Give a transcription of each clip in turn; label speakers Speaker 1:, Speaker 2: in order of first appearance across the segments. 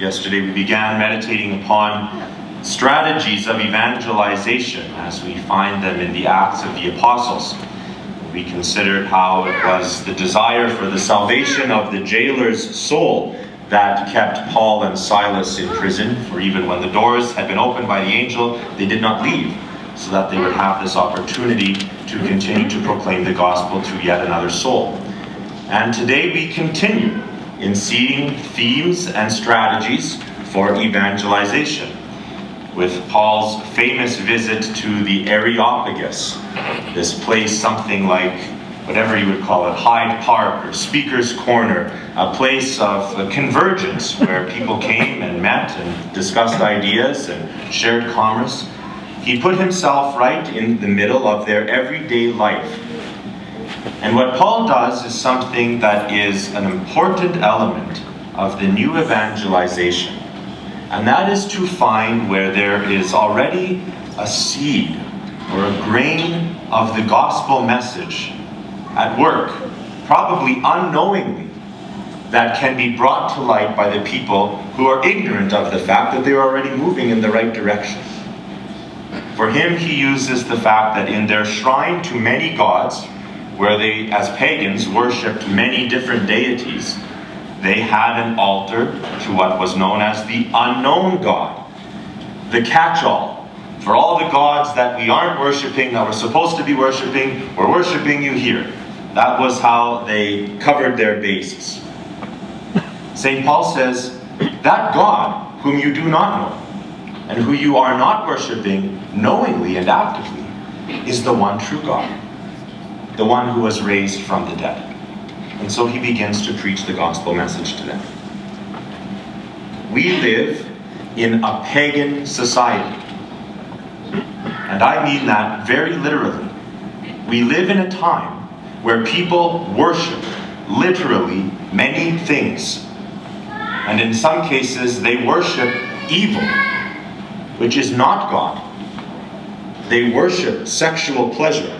Speaker 1: Yesterday we began meditating upon strategies of evangelization as we find them in the Acts of the Apostles. We considered how it was the desire for the salvation of the jailer's soul that kept Paul and Silas in prison, for even when the doors had been opened by the angel, they did not leave, so that they would have this opportunity to continue to proclaim the gospel to yet another soul. And today we continue in seeing themes and strategies for evangelization, with Paul's famous visit to the Areopagus, this place something like whatever you would call it, Hyde Park or Speaker's Corner, a place of convergence where people came and met and discussed ideas and shared commerce. He put himself right in the middle of their everyday life. And what Paul does is something that is an important element of the new evangelization. And that is to find where there is already a seed or a grain of the gospel message at work, probably unknowingly, that can be brought to light by the people who are ignorant of the fact that they're already moving in the right direction. For him, he uses the fact that in their shrine to many gods, where they, as pagans, worshipped many different deities, they had an altar to what was known as the unknown God, the catch-all. For all the gods that we aren't worshipping, that we're supposed to be worshipping, we're worshipping you here. That was how they covered their bases. St. Paul says, that God whom you do not know, and who you are not worshipping knowingly and actively, is the one true God, the one who was raised from the dead. And so he begins to preach the gospel message to them. We live in a pagan society. And I mean that very literally. We live in a time where people worship literally many things. And in some cases, they worship evil, which is not God. They worship sexual pleasure.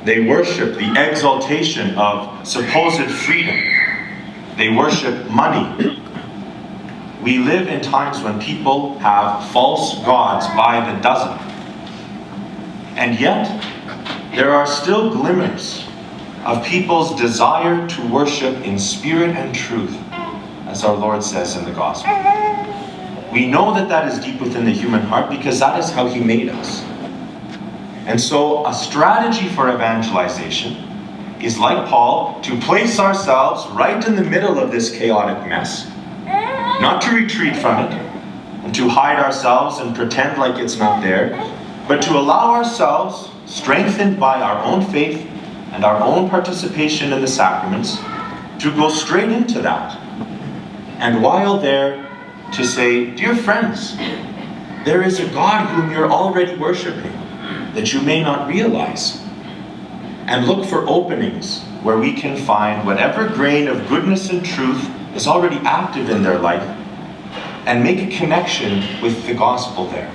Speaker 1: They worship the exaltation of supposed freedom. They worship money. We live in times when people have false gods by the dozen. And yet, there are still glimmers of people's desire to worship in spirit and truth, as our Lord says in the gospel. We know that that is deep within the human heart because that is how he made us. And so a strategy for evangelization is, like Paul, to place ourselves right in the middle of this chaotic mess, not to retreat from it, and to hide ourselves and pretend like it's not there, but to allow ourselves, strengthened by our own faith and our own participation in the sacraments, to go straight into that. And while there, to say, dear friends, there is a God whom you're already worshiping that you may not realize. And look for openings where we can find whatever grain of goodness and truth is already active in their life and make a connection with the gospel there.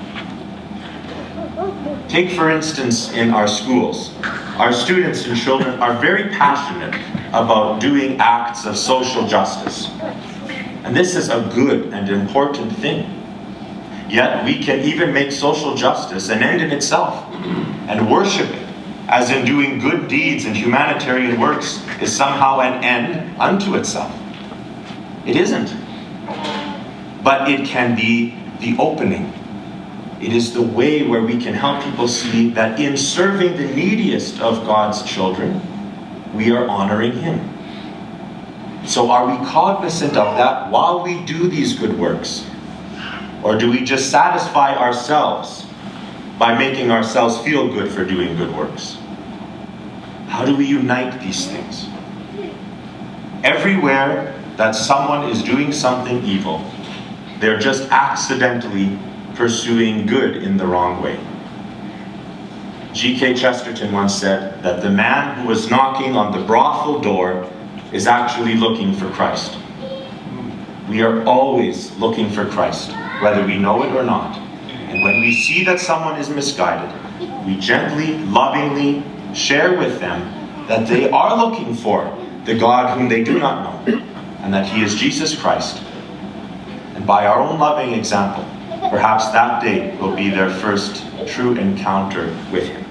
Speaker 1: Take, for instance, in our schools. Our students and children are very passionate about doing acts of social justice. And this is a good and important thing. Yet we can even make social justice an end in itself, and worshiping, as in doing good deeds and humanitarian works, is somehow an end unto itself. It isn't. But it can be the opening. It is the way where we can help people see that in serving the neediest of God's children, we are honoring him. So are we cognizant of that while we do these good works? Or do we just satisfy ourselves by making ourselves feel good for doing good works? How do we unite these things? Everywhere that someone is doing something evil, they're just accidentally pursuing good in the wrong way. G.K. Chesterton once said that the man who was knocking on the brothel door is actually looking for Christ. We are always looking for Christ, whether we know it or not. And when we see that someone is misguided, we gently, lovingly share with them that they are looking for the God whom they do not know, and that he is Jesus Christ. And by our own loving example, perhaps that day will be their first true encounter with Him.